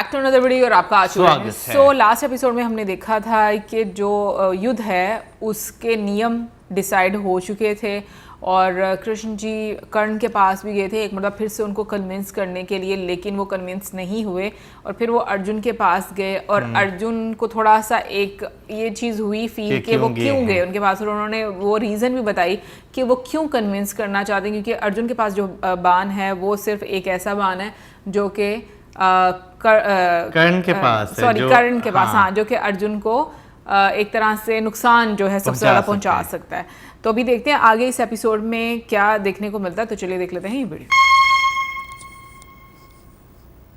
Back to another video और आपका आज सो लास्ट एपिसोड में हमने देखा था कि जो युद्ध है उसके नियम डिसाइड हो चुके थे और कृष्ण जी कर्ण के पास भी गए थे एक मतलब फिर से उनको कन्विंस करने के लिए, लेकिन वो कन्विंस नहीं हुए और फिर वो अर्जुन के पास गए और अर्जुन को थोड़ा सा एक ये चीज़ हुई फील कि वो क्यों गए उनके पास और उन्होंने वो रीज़न भी बताई कि वो क्यों कन्विंस करना चाहते हैं, क्योंकि अर्जुन के पास जो बाण है वो सिर्फ एक ऐसा बाण है जो कि कर्ण के पास कर्ण के पास हाँ, जो कि अर्जुन को एक तरह से नुकसान जो है सबसे ज़्यादा पहुंचा सकता है। तो अभी देखते हैं आगे इस एपिसोड में क्या देखने को मिलता है, तो चलिए देख लेते हैं ये वीडियो।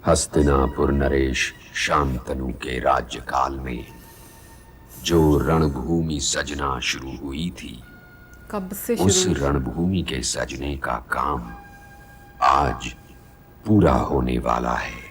हस्तिनापुर नरेश शांतनु के राज्यकाल में जो रणभूमि सजना शुरू हुई थी, कब से उस रणभूमि के सजने का काम आज पूरा होने वाला है।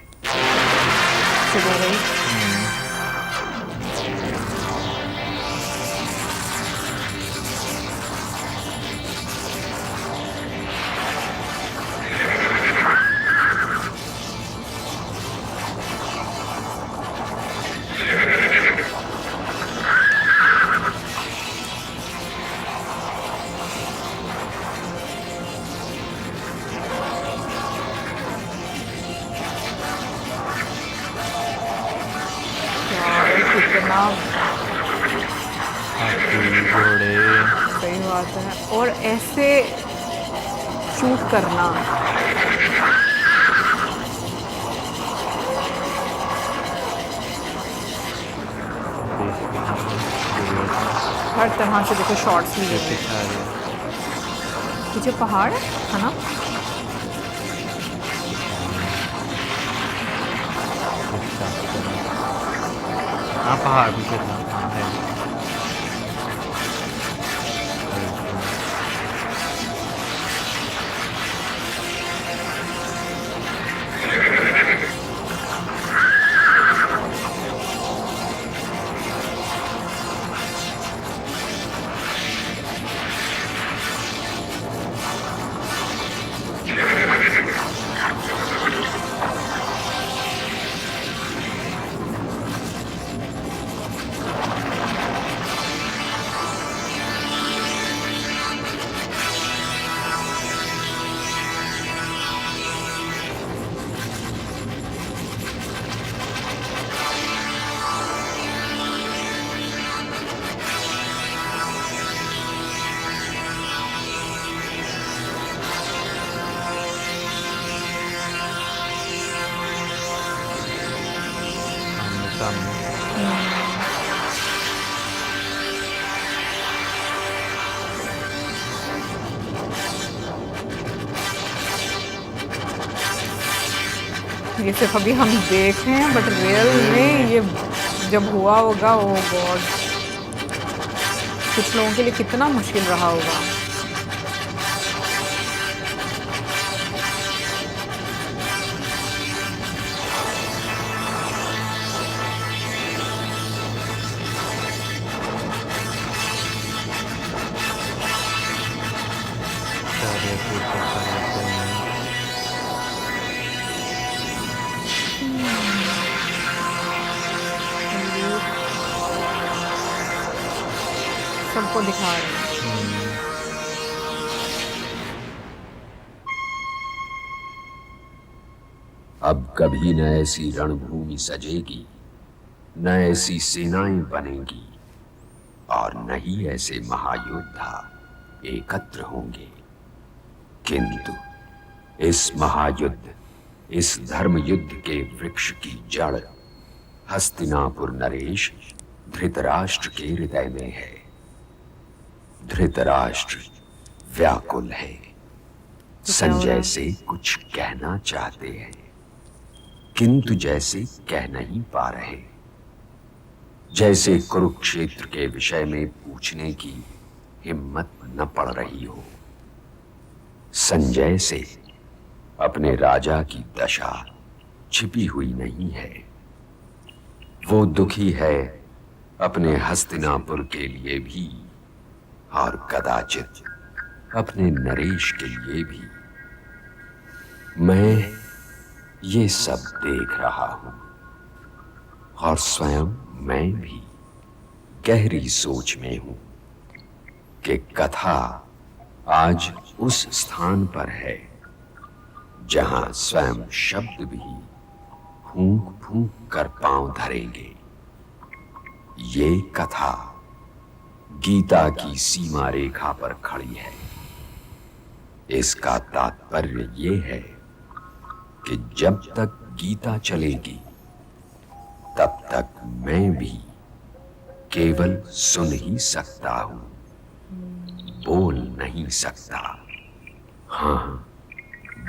सही बात है, और ऐसे शूट करना हर तरह से देखो शॉट्स लिए पीछे पहाड़ है ना, हाँ पहाड़ पीछे था है। ये सिर्फ अभी हम देख रहे हैं, बट रियल में ये जब हुआ होगा ओ गॉड कुछ लोगों के लिए कितना मुश्किल रहा होगा। सबको दिखा रहे हैं। अब कभी न ऐसी रणभूमि सजेगी, न ऐसी सेनाएं बनेंगी और न ही ऐसे महायोद्धा एकत्र होंगे, किंतु इस महायुद्ध, इस धर्म युद्ध के वृक्ष की जड़ हस्तिनापुर नरेश धृतराष्ट्र के हृदय में है। धृतराष्ट्र व्याकुल है, संजय से कुछ कहना चाहते हैं किंतु जैसे कह नहीं पा रहे, जैसे कुरुक्षेत्र के विषय में पूछने की हिम्मत न पड़ रही हो। संजय से अपने राजा की दशा छिपी हुई नहीं है, वो दुखी है अपने हस्तिनापुर के लिए भी और कदाचित अपने नरेश के लिए भी। मैं ये सब देख रहा हूं। और स्वयं मैं भी गहरी सोच में हूं कि कथा आज उस स्थान पर है जहां स्वयं शब्द भी फूंक फूंक कर पांव धरेंगे। ये कथा गीता की सीमा रेखा पर खड़ी है। इसका तात्पर्य ये है कि जब तक गीता चलेगी तब तक मैं भी केवल सुन ही सकता हूं, बोल नहीं सकता। हाँ,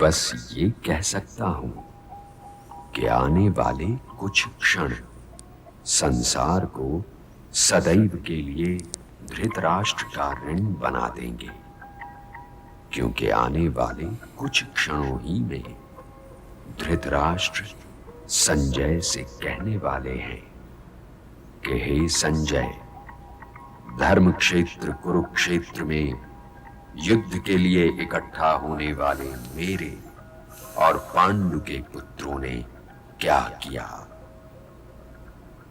बस ये कह सकता हूं कि आने वाले कुछ क्षण संसार को सदैव के लिए धृतराष्ट्र का ऋण बना देंगे, क्योंकि आने वाले कुछ क्षणों ही में धृतराष्ट्र संजय से कहने वाले हैं कि हे संजय, धर्म क्षेत्र कुरुक्षेत्र में युद्ध के लिए इकट्ठा होने वाले मेरे और पांडु के पुत्रों ने क्या किया।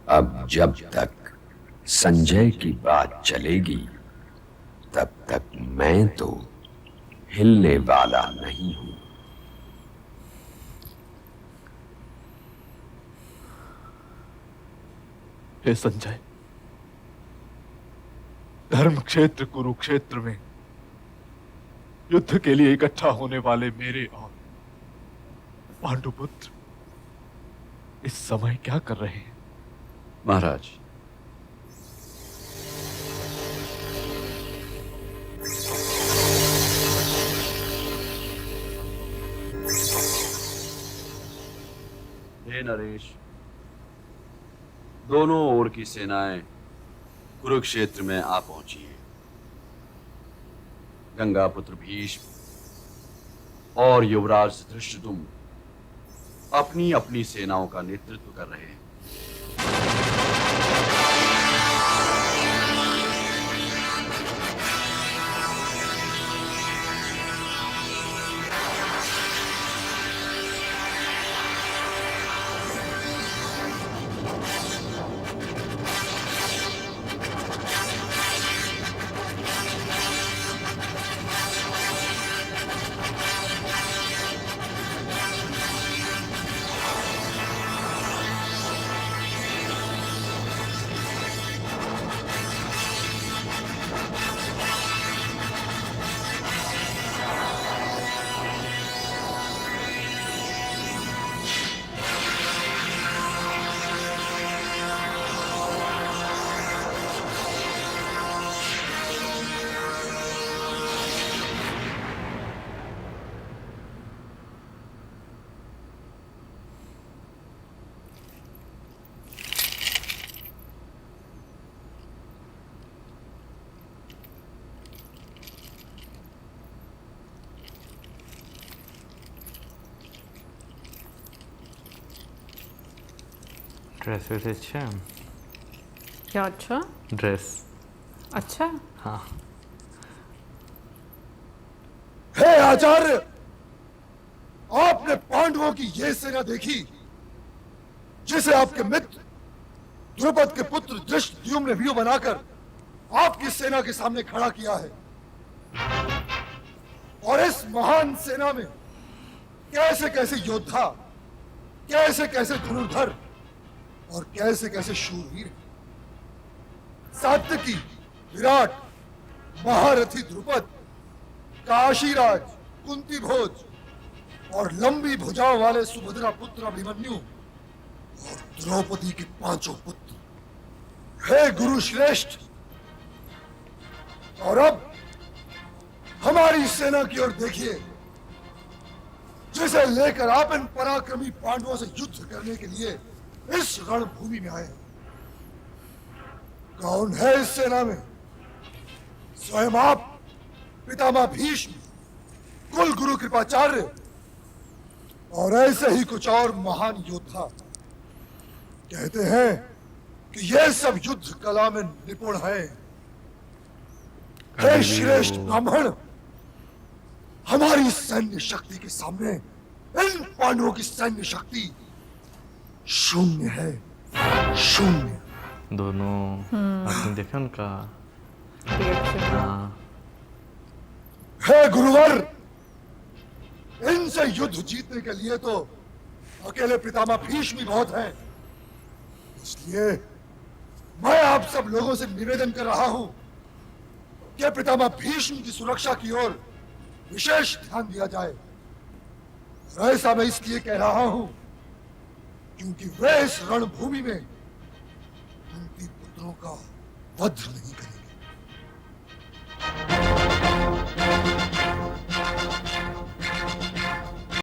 अब जब तक संजय की बात चलेगी तब तक मैं तो हिलने वाला नहीं हूं। हे संजय, धर्म क्षेत्र कुरुक्षेत्र में युद्ध के लिए इकट्ठा होने वाले मेरे और पांडुपुत्र इस समय क्या कर रहे हैं? महाराज, हे नरेश, दोनों ओर की सेनाएं कुरुक्षेत्र में आ पहुंची हैं। गंगापुत्र भीष्म और युवराज धृष्टद्युम्न अपनी अपनी सेनाओं का नेतृत्व कर रहे हैं। ड्रेस वैसे अच्छा है। क्या अच्छा? ड्रेस अच्छा। हाँ। हे आचार्य, आपने पांडवों की यह सेना देखी जिसे आपके मित्र द्रुपद के पुत्र धृष्टद्युम्न ने व्यू बनाकर आपकी सेना के सामने खड़ा किया है। और इस महान सेना में कैसे कैसे योद्धा, कैसे कैसे धनुर्धर और कैसे कैसे शूरवीर हैं। सात्यकी, विराट, महारथी द्रुपद, काशीराज, कुंती भोज और लंबी भुजाओं वाले सुभद्रा पुत्र अभिमन्यु और द्रौपदी के पांचों पुत्र। हे गुरु श्रेष्ठ, और अब हमारी सेना की ओर देखिए, जिसे लेकर आप इन पराक्रमी पांडवों से युद्ध करने के लिए इस रणभूमि में आए। कौन है इस सेना में? स्वयं आप, पितामह भीष्म, कुल गुरु कृपाचार्य और ऐसे ही कुछ और महान योद्धा। कहते हैं कि ये सब युद्ध कला में निपुण है। हे श्रेष्ठ ब्राह्मण, हमारी सैन्य शक्ति के सामने इन पांडवों की सैन्य शक्ति शून्य है। शून्य। दोनों आपने देखा उनका रिएक्शन। हाँ हे गुरुवर, इनसे युद्ध जीतने के लिए तो अकेले पितामह भीष्म ही बहुत हैं। इसलिए मैं आप सब लोगों से निवेदन कर रहा हूं कि पितामह भीष्म की सुरक्षा की ओर विशेष ध्यान दिया जाए। और ऐसा मैं इसलिए कह रहा हूं क्योंकि वे इस रणभूमि में कुंती पुत्रों का वध नहीं करेंगे।